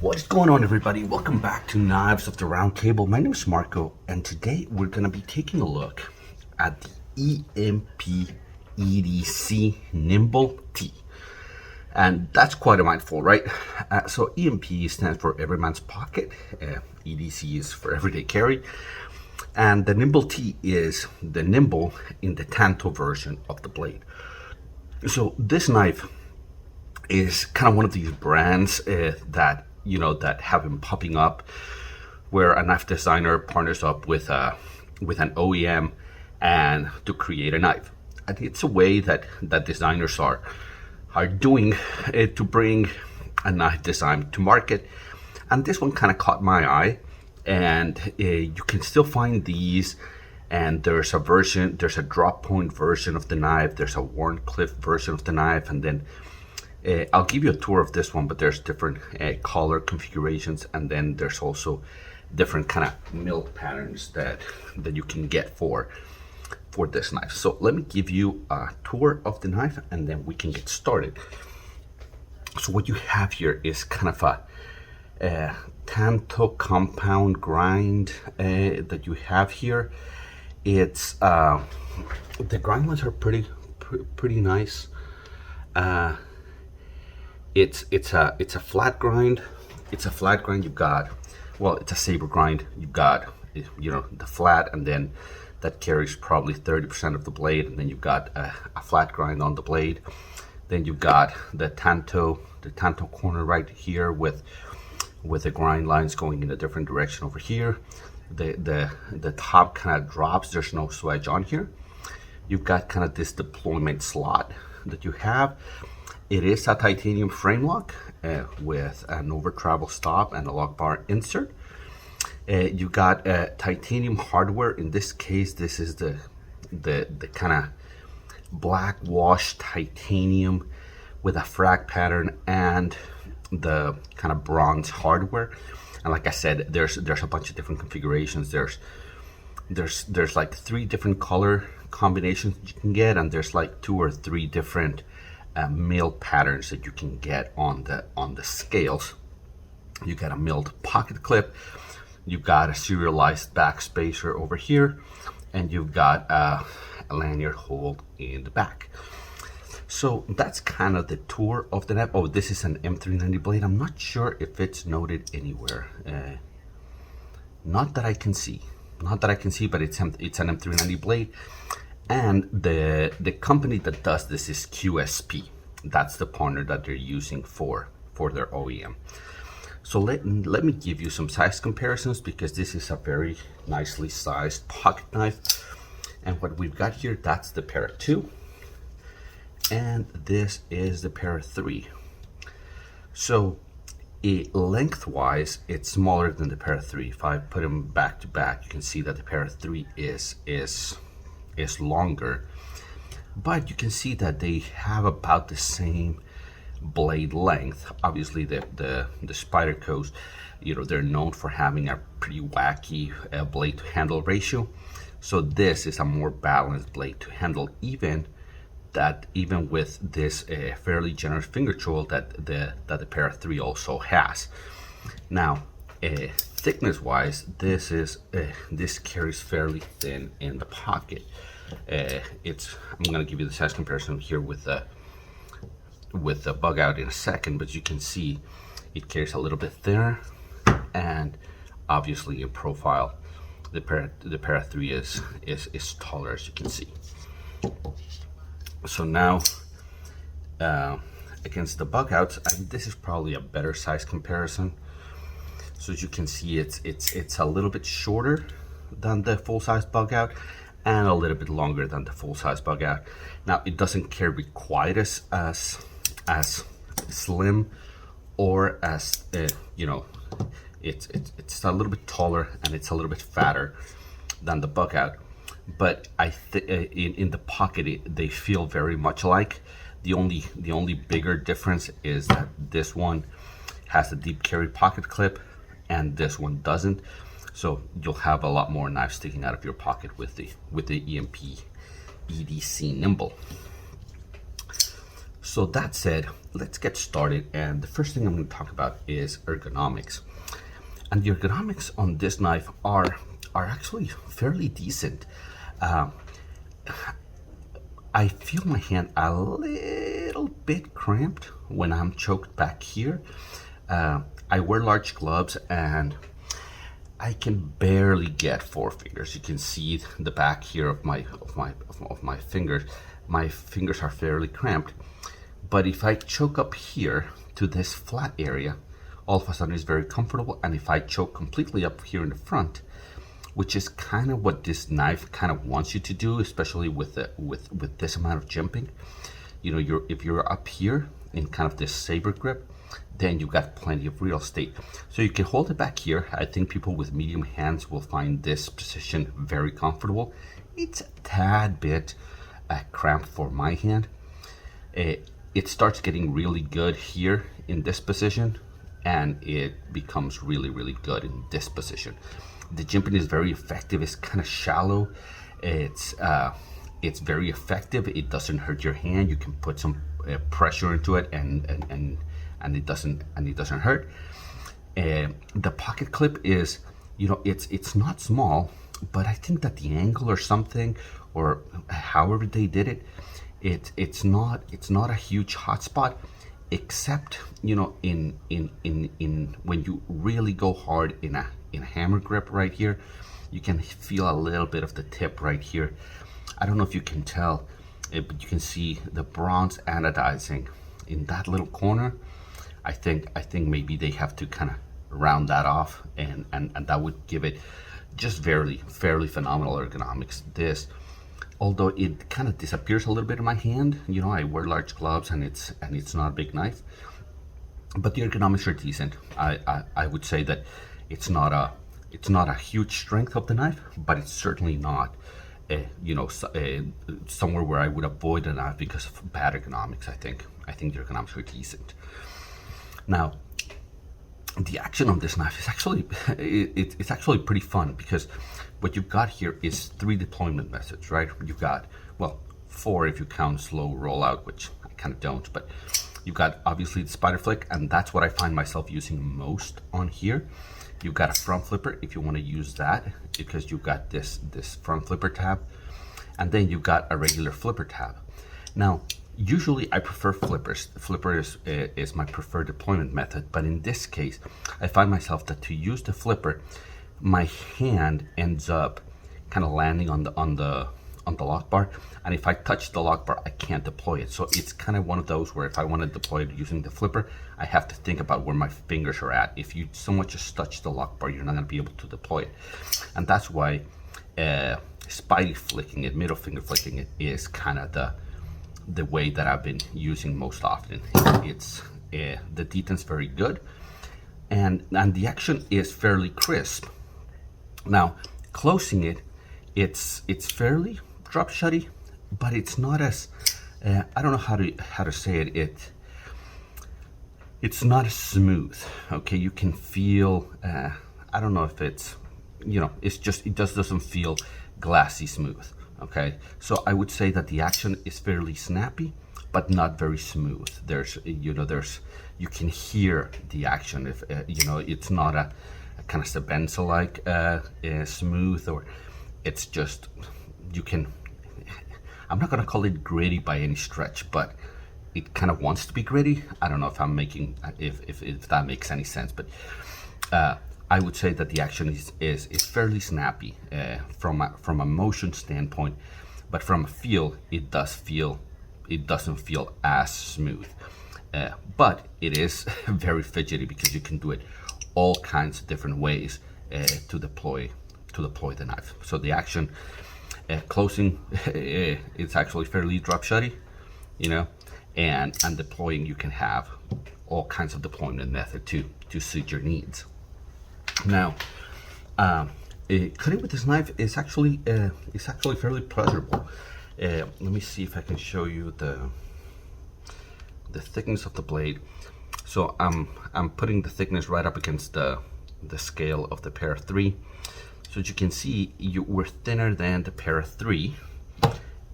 What's going on, everybody? Welcome back to Knives of the Round Table. My name is Marco, and today we're going to be taking a look at the EMP EDC Nymble T. And that's quite a mouthful, right? So EMP stands for Every Man's Pocket. EDC is for Everyday Carry. And the Nymble T is the Nymble in the tanto version of the blade. So this knife is kind of one of these brands that have been popping up, where a knife designer partners up with an OEM and to create a knife. And it's a way that designers are doing to bring a knife design to market. And this one kind of caught my eye, and you can still find these. And there's a drop point version of the knife, there's a worn clip version of the knife, and then I'll give you a tour of this one, but there's different color configurations, and then there's also different kind of mill patterns that you can get for this knife. So let me give you a tour of the knife, and then we can get started. So what you have here is kind of a tanto compound grind that you have here. It's the grind lines are pretty nice. It's a flat grind. It's a flat grind. You've got, well, it's a saber grind. You've got, the flat, and then that carries probably 30% of the blade, and then you've got a flat grind on the blade. Then you've got the tanto corner right here with the grind lines going in a different direction over here. The top kind of drops. There's no swedge on here. You've got kind of this deployment slot that you have. It is a titanium frame lock with an over travel stop and a lock bar insert. You got titanium hardware. In this case, this is the kind of black wash titanium with a frag pattern and the kind of bronze hardware. And like I said, there's a bunch of different configurations. There's like 3 different color combinations you can get, and there's like 2 or 3 different mill patterns that you can get on the scales. You got a milled pocket clip, you've got a serialized back spacer over here, and you've got a lanyard hold in the back. So that's kind of the tour of the knife. Oh, this is an M390 blade. I'm not sure if it's noted anywhere. Not that I can see, but it's an M390 blade. And the company that does this is QSP. That's the partner that they're using for their OEM. So let me give you some size comparisons, because this is a very nicely sized pocket knife. And what we've got here, that's the Para 2. And this is the Para 3. So lengthwise, it's smaller than the Para 3. If I put them back to back, you can see that the Para 3 is longer, but you can see that they have about the same blade length. Obviously the Spydercos, they're known for having a pretty wacky blade to handle ratio. So this is a more balanced blade to handle, even with this fairly generous finger choil that the Para 3 also has. Now, thickness wise, this carries fairly thin in the pocket. I'm going to give you the size comparison here with the bug out in a second, but you can see it carries a little bit thinner, and obviously in profile the Para 3 is taller, as you can see. So now against the bug outs, this is probably a better size comparison. So as you can see, it's a little bit shorter than the full-size bug out, and a little bit longer than the full-size bug out. Now it doesn't carry quite as slim, or as it's a little bit taller, and it's a little bit fatter than the bug out. But in the pocket, they feel very much alike. The only bigger difference is that this one has a deep carry pocket clip, and this one doesn't. So you'll have a lot more knives sticking out of your pocket with the EMP EDC Nymble. So that said, let's get started. And the first thing I'm going to talk about is ergonomics. And the ergonomics on this knife are actually fairly decent. I feel my hand a little bit cramped when I'm choked back here. I wear large gloves and I can barely get 4 fingers. You can see the back here of my fingers. My fingers are fairly cramped. But if I choke up here to this flat area, all of a sudden it's very comfortable. And if I choke completely up here in the front, which is kind of what this knife kind of wants you to do, especially with this amount of jumping. You know, if you're up here in kind of this saber grip, then you've got plenty of real estate. So you can hold it back here. I think people with medium hands will find this position very comfortable. It's a tad bit cramped for my hand. It starts getting really good here in this position, and it becomes really, really good in this position. The jimping is very effective. It's kind of shallow. It's very effective. It doesn't hurt your hand. You can put some pressure into it, and it doesn't hurt. The pocket clip is, you know, it's not small, but I think that the angle or something, or however they did it, it's not a huge hot spot, except, you know, in when you really go hard in a hammer grip right here, you can feel a little bit of the tip right here. I don't know if you can tell, but you can see the bronze anodizing in that little corner. I think maybe they have to kind of round that off, and that would give it just fairly phenomenal ergonomics. This, although it kind of disappears a little bit in my hand, you know, I wear large gloves and it's not a big knife, but the ergonomics are decent. I would say that it's not a huge strength of the knife, but it's certainly not you know, somewhere where I would avoid a knife because of bad ergonomics. I think the ergonomics are decent. Now, the action on this knife is actually it's actually pretty fun, because what you've got here is 3 deployment methods, right? You've got, well, 4 if you count slow rollout, which I kind of don't, but you've got obviously the spider flick, and that's what I find myself using most on here. You've got a front flipper if you want to use that, because you've got this front flipper tab, and then you've got a regular flipper tab. Now, usually I prefer flippers. The flipper is my preferred deployment method, but in this case, I find myself that to use the flipper, my hand ends up kind of landing on the lock bar, and if I touch the lock bar, I can't deploy it. So it's kind of one of those where if I want to deploy it using the flipper, I have to think about where my fingers are at. If you so much just touch the lock bar, you're not going to be able to deploy it, and that's why spidey flicking it, middle finger flicking it, is kind of the way that I've been using most often. It's the detent's very good, and the action is fairly crisp. Now, closing it, it's fairly drop shutty, but it's not as I don't know how to say it. It's not as smooth. Okay, you can feel. I don't know if it's, you know, it's just, it just doesn't feel glassy smooth. Okay, so I would say that the action is fairly snappy, but not very smooth. You can hear the action. If you know, it's not a kind of Sabenza like smooth, or it's just, you can, I'm not gonna call it gritty by any stretch, but it kind of wants to be gritty. I don't know if I'm making, if that makes any sense, but I would say that the action is fairly snappy from a motion standpoint, but from a feel, it doesn't feel as smooth, but it is very fidgety, because you can do it all kinds of different ways to deploy the knife. So the action, closing, it's actually fairly drop shutty, you know, and deploying, you can have all kinds of deployment method to suit your needs. Now, cutting with this knife is actually fairly pleasurable. Let me see if I can show you the thickness of the blade. So I'm putting the thickness right up against the scale of the Para 3. So as you can see, we're thinner than the Para 3,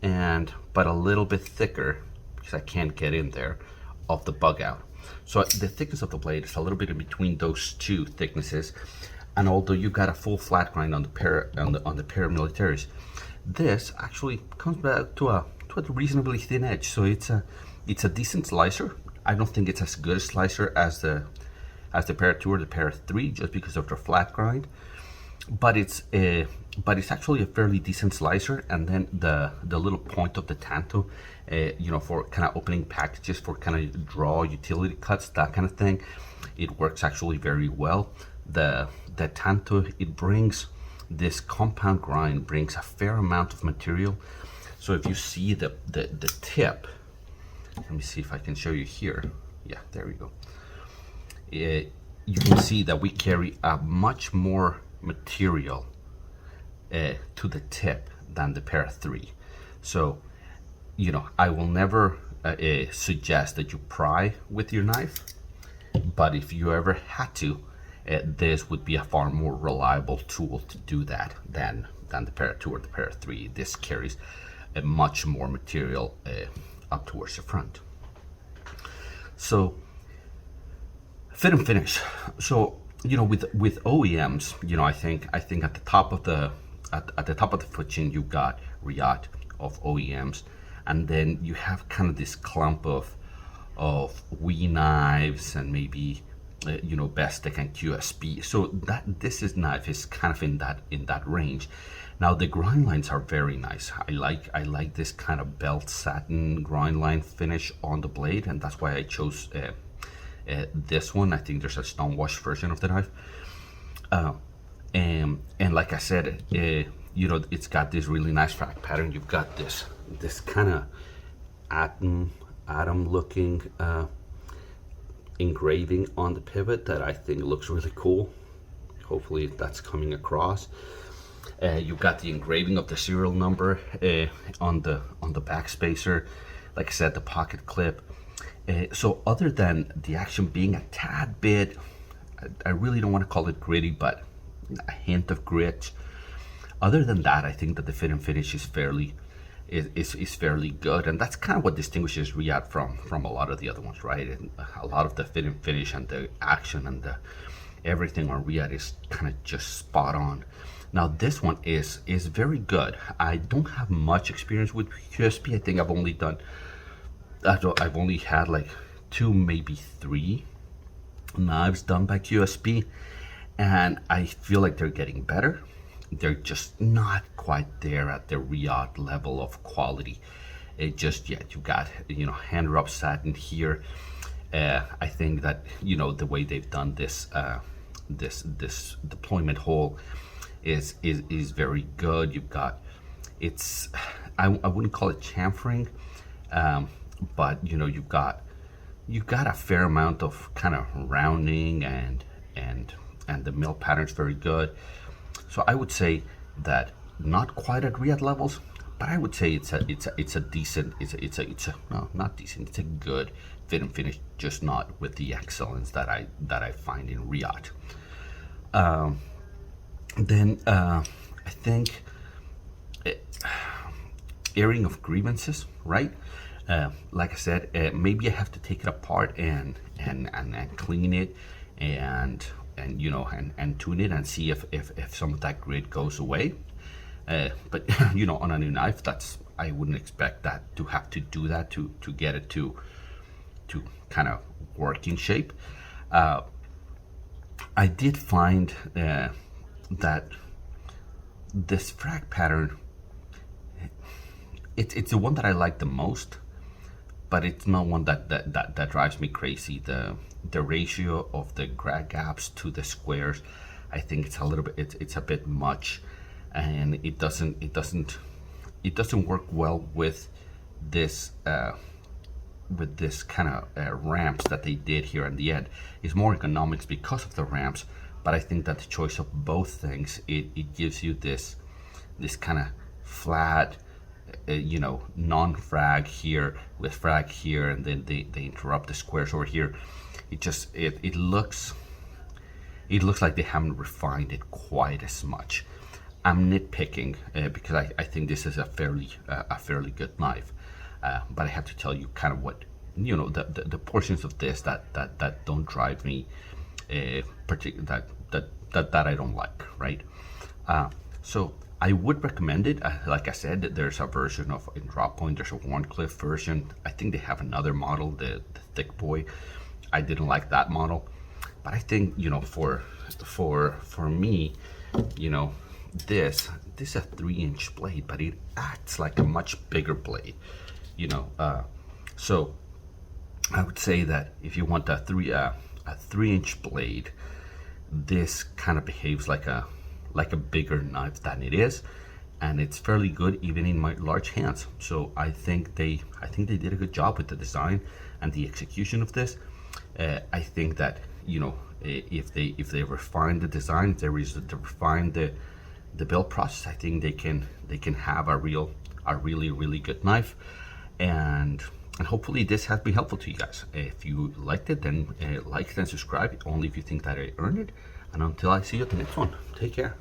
but a little bit thicker because I can't get in there, of the bug out. So the thickness of the blade is a little bit in between those two thicknesses. And although you got a full flat grind on the paramilitaries, this actually comes back to a reasonably thin edge. So it's a decent slicer. I don't think it's as good a slicer as the Para 2 or the Para 3, just because of their flat grind. But it's actually a fairly decent slicer. And then the little point of the tanto, for kind of opening packages, for kind of draw utility cuts, that kind of thing, it works actually very well. The tanto, it brings this compound grind, brings a fair amount of material. So if you see the tip, let me see if I can show you here. Yeah, there we go. You can see that we carry a much more material to the tip than the Para 3. So, I will never suggest that you pry with your knife, but if you ever had to, this would be a far more reliable tool to do that than the Para 2 or the Para 3. This carries a much more material up towards the front. So fit and finish. So with OEMs, I think at the top of the foot chain you got Riot of OEMs, and then you have kind of this clump of Wee knives and maybe Bestech and QSP. So this knife is kind of in that range. Now the grind lines are very nice. I like this kind of belt satin grind line finish on the blade, and that's why I chose this one. I think there's a stone wash version of the knife, and like I said, it's got this really nice frag pattern. You've got this kind of atom looking engraving on the pivot that I think looks really cool. Hopefully that's coming across. You've got the engraving of the serial number on the back spacer. Like I said, the pocket clip. So other than the action being a tad bit, I really don't want to call it gritty, but a hint of grit. Other than that, I think that the fit and finish is fairly good, and that's kind of what distinguishes Riot from a lot of the other ones, right? And a lot of the fit and finish and the action and the everything on Riot is kind of just spot on. Now this one is very good. I don't have much experience with QSP. I think I've only had like 2, maybe 3 knives done by QSP, and I feel like they're getting better. They're just not quite there at the Riot level of quality just yet. You got hand rub satin here. I think that the way they've done this this deployment hole is very good. You've got I wouldn't call it chamfering, but you've got a fair amount of kind of rounding and the mill pattern's very good. So I would say that not quite at Riot levels, but I would say it's a decent, no, not decent, it's a good fit and finish, just not with the excellence that I find in Riot. Then I think airing of grievances, right? Like I said, maybe I have to take it apart and clean it and tune it and see if some of that grit goes away. But on a new knife, I wouldn't expect that to have to do that to get it to kind of work in shape. I did find that this frag pattern, it's the one that I like the most, but it's not one that drives me crazy. The ratio of the grad gaps to the squares, I think it's a little bit, it's a bit much, and it doesn't work well with this kind of ramps that they did here in the end. It's more ergonomics because of the ramps, but I think that the choice of both things, it gives you this kind of flat, non-frag here with frag here, and then they interrupt the squares over here. It looks like they haven't refined it quite as much. I'm nitpicking because I think this is a fairly good knife. but I have to tell you kind of what, you know, the portions of this that don't drive me, that I don't like, right? So I would recommend it. Like I said, there's a version of in drop point. There's a Warncliffe version. I think they have another model, the thick boy. I didn't like that model, but I think, you know, for me, you know, this is a 3-inch blade, but it acts like a much bigger blade, you know. So I would say that if you want a 3-inch blade, this kind of behaves like a bigger knife than it is, and it's fairly good even in my large hands. So I think they did a good job with the design and the execution of this. I think that, you know, if they refine the design, if they refine the build process, I think they can have a really good knife, and hopefully this has been helpful to you guys. If you liked it, then like and subscribe, only if you think that I earned it. And until I see you at the next one, take care.